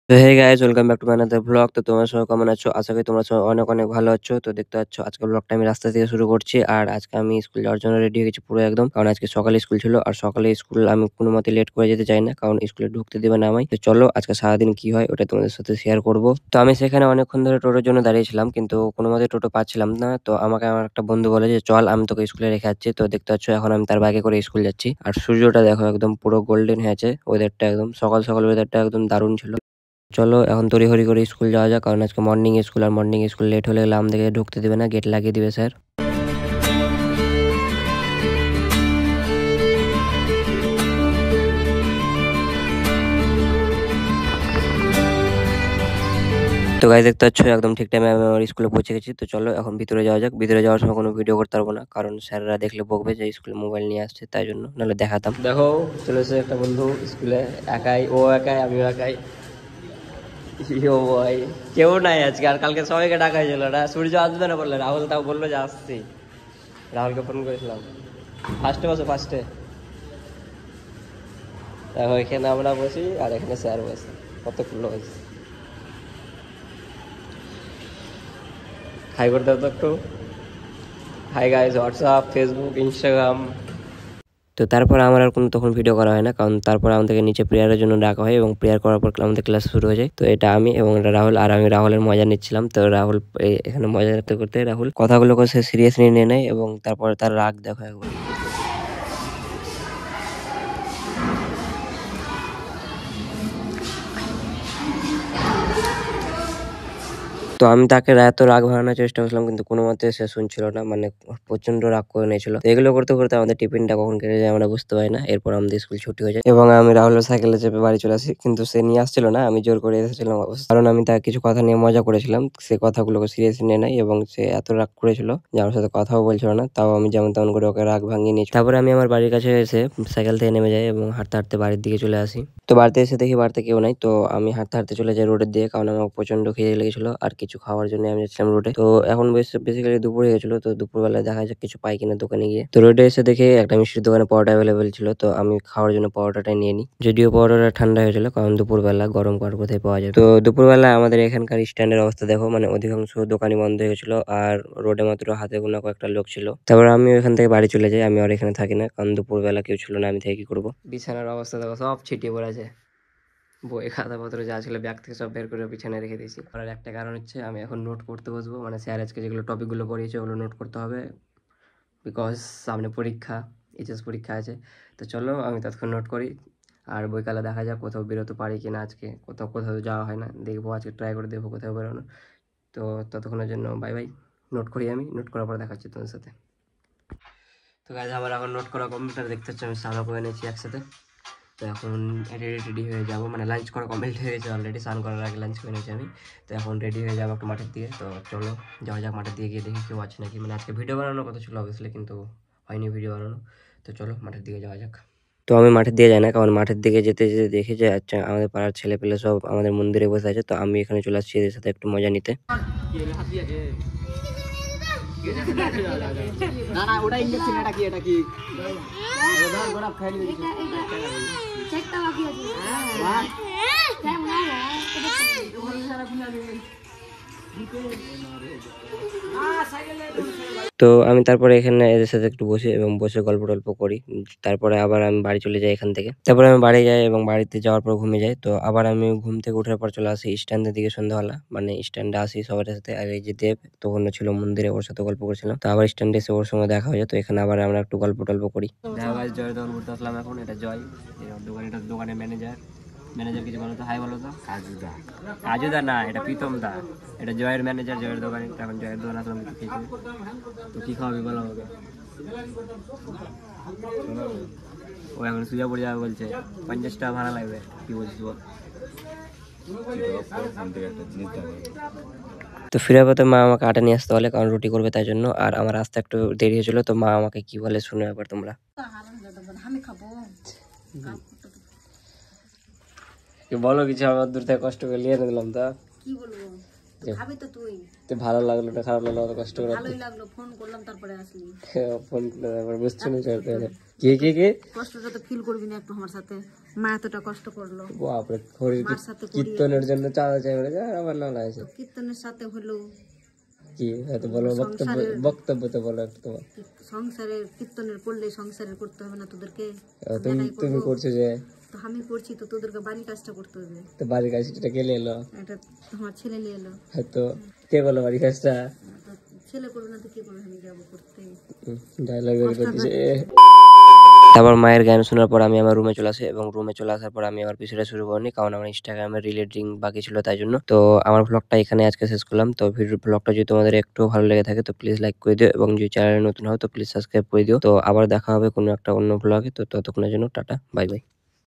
তো hey guys, welcome back to my another blog. তো তোমরা সবাই কেমন আছো? আশা করি তোমরা সবাই অনেক অনেক ভালো আছো। তো দেখতে পাচ্ছ আজকে ব্লগটা আমি রাস্তা থেকে শুরু করছি। আর আজকে আমি স্কুল যাওয়ার জন্য রেডি হয়ে গেছি পুরো একদম, কারণ আজকে সকালে স্কুল ছিল। আর সকালে স্কুল আমি কোনো মতে লেট করে যেতে চাই না, কারণ স্কুলে ঢুকতে দেবে না আমায়। তো চলো আজকে সারাদিন কি হয় ওটা তোমাদের সাথে শেয়ার করব। তো আমি সেখানে অনেকক্ষণ ধরে টোটোর জন্য দাঁড়িয়েছিলাম, কিন্তু কোনো মতে টোটো পাচ্ছিলাম না। তো আমাকে আমার একটা বন্ধু বলে যে চল, আমি তোকে স্কুলে রেখে যাচ্ছি। তো দেখতে পাচ্ছ এখন আমি তার বাইকে করে স্কুল যাচ্ছি। আর সূর্যটা দেখো একদম পুরো গোল্ডেন হয়ে আছে। ওয়েদারটা একদম সকাল সকাল ওয়েদারটা একদম দারুণ ছিল। চলো এখন তড়িঘড়ি করে স্কুল যাওয়া যাক, কারণ আজকে মর্নিং স্কুল, আর মর্নিং স্কুল লেট হলে গেলে আমাদেরকে ঢুকতে দেবে না, গেট লাগিয়ে দিবে স্যার। তো গাইস দেখতে পাচ্ছ একদম ঠিক টাইমে আমি আমার স্কুলে পৌঁছে গেছি। তো চলো এখন ভিতরে যাওয়া যাক। ভিতরে যাওয়ার সময় কোনো ভিডিও করতে পারবো না, কারণ স্যাররা দেখলে বকবে যে স্কুলে মোবাইল নিয়ে আসছে, তাই জন্য নাহলে দেখাতাম। দেখো চলেছে একটা বন্ধু স্কুলে, একাই, ও একাই আমিও একাই। ইয়ো ভাই, কেউ নাই আজকে। আর কালকে সবাইকে ডাকা হয়েছিল না, সূর্য আসবে না বললে, রাহুল তাও বললো যে আসছি। রাহুলকে ফোন করেছিলাম। ফার্স্টে বসে, ফার্স্টে দেখো এখানে আমরা বসি আর এখানে স্যার বসে, কত ক্লোজ। হাই করে দাও তো একটু। Hi guys, WhatsApp, Facebook, Instagram. তো তারপর আমার আর কোনো তখন ভিডিও করা হয় না, কারণ তারপর আমাদেরকে নিচে প্রেয়ারের জন্য ডাকা হয়, এবং প্রেয়ার করার পর আমাদের ক্লাস শুরু হয়ে যায়। তো এটা আমি এবং এটা রাহুল, আর আমি রাহুলের মজা নিচ্ছিলাম। তো রাহুল এখানে মজা করতে করতে রাহুল কথাগুলোকে সে সিরিয়াসলি নিয়ে নেয়, এবং তারপর তার রাগ দেখো একবার। তো আমি তাকে এত রাগ ভাঙানোর চেষ্টা করছিলাম, কিন্তু কোনো মতে সে শুনছিল না, মানে প্রচন্ড রাগ করে নিয়েছিল। তো এগুলো করতে করতে আমাদের টিফিনটা কখন কেটে যায় আমরা বুঝতে পারি না। এরপর আমাদের স্কুল ছুটি হয়ে যায় এবং আমি রাহুলের সাইকেলে চেপে বাড়ি চলে আসি, কিন্তু সে নিয়ে আসছিল না, আমি জোর করে এসেছিলাম অবশ্য, কারণ আমি তার কিছু কথা নিয়ে মজা করেছিলাম। সে কথাগুলোকে সিরিয়াসলি নিয়ে নেয় এবং সে এত রাগ করেছিল যে আমার সাথে কথাও বলছিল না। তাও আমি যেমন তেমন করে ওকে রাগ ভাঙিয়ে নিয়েছি। তারপরে আমি আমার বাড়ির কাছে এসে সাইকেল থেকে নেমে যাই এবং হাঁটতে হাঁটতে বাড়ির দিকে চলে আসি। তো বাড়িতে এসে দেখি বাড়িতে কেউ নাই। তো আমি হাঁটতে হাঁটতে চলে যাই রোডের দিকে, কারণ আমার প্রচন্ড খিদে লেগেছিল আর কিছু খাওয়ার জন্য আমি যাচ্ছিলাম রোডে। তো এখন বেসিক্যালি দুপুর হয়ে গেছিল। তো দুপুরবেলায় দেখা যাক কিছু পাই কিনা দোকানে গিয়ে। তো রোডে এসে দেখে একটা মিষ্টির দোকানে পরোটা অ্যাভেলেবেল ছিল। তো আমি খাওয়ার জন্য পরোটাটাই নিয়ে নিই, যদিও পরোটাটা ঠান্ডা হয়েছিল, কারণ দুপুরবেলা গরম করার কোথায় পাওয়া যায়। তো দুপুরবেলা আমাদের এখানকার স্ট্যান্ডের অবস্থা দেখো, মানে অধিকাংশ দোকানই বন্ধ হয়ে গেছিল, আর রোডে মাত্র হাতে গোনা কয়েকটা লোক ছিল। তারপর আমি ওখান থেকে বাড়ি চলে যাই। আমি আর এখানে থাকি না, কারণ দুপুরবেলা কেউ ছিল না, আমি থেকে কি করবো। বিছানার অবস্থা দেখো, সব ছিটিয়ে পড়ে আছে। বই খাতাপত্র যা ছিল ব্যাগ থেকে সব বের করে পিছনে রেখে দিয়েছি। আর একটা কারণ হচ্ছে আমি এখন নোট করতে বসবো, মানে স্যার আজকে যেগুলো টপিকগুলো পড়িয়েছে ওগুলো নোট করতে হবে, বিকজ সামনে পরীক্ষা, এইচএস পরীক্ষা আছে। তো চলো আমি ততক্ষণ নোট করি, আর বইকালে দেখা যাক কোথাও বেরোতে পারি কিনা। আজকে কোথাও কোথাও যাওয়া হয় না, দেখবো আজকে ট্রাই করে দেখবো কোথাও বেরোনো। তো ততক্ষণের জন্য বাই বাই। নোট করি, আমি নোট করার পর দেখাচ্ছি তোমার সাথে। তো গাইজ আমার এখন নোট করা কম্পিউটার দেখতে হচ্ছে, আমি সাদা করে নিয়েছি একসাথে। তো এখন রেডি হয়ে যাবো, মানে লাঞ্চ করা কমপ্লিট হয়ে গেছে অলরেডি, স্নান করার আগে লাঞ্চ করে নিয়েছি আমি। তো এখন রেডি হয়ে যাবো একটু মাঠের দিকে। তো চলো যাওয়া যাক মাঠের দিকে, গিয়ে দেখি কেউ আছে নাকি। মানে আজকে ভিডিও বানানোর কথা ছিল অবভিয়াসলি, কিন্তু হয়নি ভিডিও বানানো। তো চলো মাঠের দিকে যাওয়া যাক। তো আমি মাঠের দিকে যাই না, কারণ মাঠের দিকে যেতে যেতে দেখি যে আচ্ছা আমাদের পাড়ার ছেলে পেলে সব আমাদের মন্দিরে বসে আছে। তো আমি এখানে চলে আসছি এদের সাথে একটু মজা নিতে। না না, ওটা ইঞ্জেকশন, এটা কি, এটা কি গোলাপ খাই নিবি। চেকটা বাকি আছে। হ্যাঁ কেমন আছে ওখানে সারা খুলে দিবেন। তো আমি তারপরে এখানে এদের সাথে একটু বসি এবং বসে গল্প টল্প করি। তারপরে আবার আমি বাড়ি চলে যাই এখান থেকে। তারপরে আমি বাড়ি যাই এবং বাড়িতে যাওয়ার পর ঘুমিয়ে যাই। তো আবার আমি ঘুম থেকে ওঠার পর চলে আসি স্ট্যান্ডের দিকে সন্ধ্যাবেলা, মানে স্ট্যান্ডে আসি সবার সাথে। আর এই যে দেব তখন ছিল মন্দিরে, ওর সাথে গল্প করছিলাম। তো আবার স্ট্যান্ডে এসে ওর সঙ্গে দেখা হয়ে যায়। তো এখানে আবার আমরা একটু গল্প টল্প করি। দেখা গাছ জয় দোকান করতে আসলাম এখন। এটা জয়, এটা দোকানের ম্যানেজার। ম্যানেজার কিছু বলো তো, হাই বলো তো। কাজুদা, কাজুদা না, এটা প্রীতম দা। এটা জয়ের ম্যানেজার, জয়ের দোকানে। এখন জয়ের দোকান আসলাম একটু খেয়েছি। তো কি খাওয়াবি বলো আমাকে। ও এখন সুজা পড়ে যাবে বলছে, 50 টাকা ভাড়া লাগবে। কি বলছিস বল। তো ফিরে পথে মা আমাকে আটা নিয়ে আসতে বলে, কারণ রুটি করবে তাই জন্য। আর আমার আসতে একটু দেরি হয়েছিল। তো মা আমাকে কি বলে শুনে একবার তোমরা। বলো কিছু, আমার দূর থেকে কষ্ট করে নিয়ে দিলাম। তা কি বলবো, খাবি তো তুই। তো ভালো লাগলো না খারাপ লাগলো অত কষ্ট করে ভালোই লাগলো, ফোন করলাম তারপরে আসলি। ফোন করে বুঝছো না কে কষ্টটা তো ফিল করবি না একটু আমার সাথে? মা এতটা কষ্ট করলো, বাপরে খড়ির মার সাথে কীর্তনের জন্য চাঁদা চাই বলে আমার নাম লাগছে কীর্তনের সাথে হলো কি হয়তো বলো বক্তব্য তো বলো একটু তোমার সংসারের কীর্তনের করলে সংসারের করতে হবে না তোদেরকে? তুমি করছো যে তো আমি করছি, তো তোদেরকে বাড়ির কাজটা করতে হবে। তো বাড়ির কাজটা কে এলো? এটা আমার ছেলে নিয়ে এলো। হয়তো কে বলো বাড়ির কাজটা? তো ছেলে করবে না তো কে করবে? আমি যাবো করতে। ডায়লগ বের করে দিছে। তারপর মায়ের গান শোনার পর আমি আমার রুমে চলে আসি এবং রুমে চলে আসার পর আমি আমার পিছনে শুরু করিনি, কারণ আমার ইনস্টাগ্রামে রিলের ড্রিঙ্ক বাকি ছিল তাই জন্য। তো আমার ব্লগটা এখানে আজকে শেষ করলাম। তো ব্লগটা যদি তোমাদের একটু ভালো লেগে থাকে তো প্লিজ লাইক করে দিও এবং যদি চ্যানেলে নতুন হও তো প্লিজ সাবস্ক্রাইব করে দিও। তো আবার দেখা হবে কোনো একটা অন্য ব্লগে। তো ততক্ষণের জন্য টাটা, বাই বাই।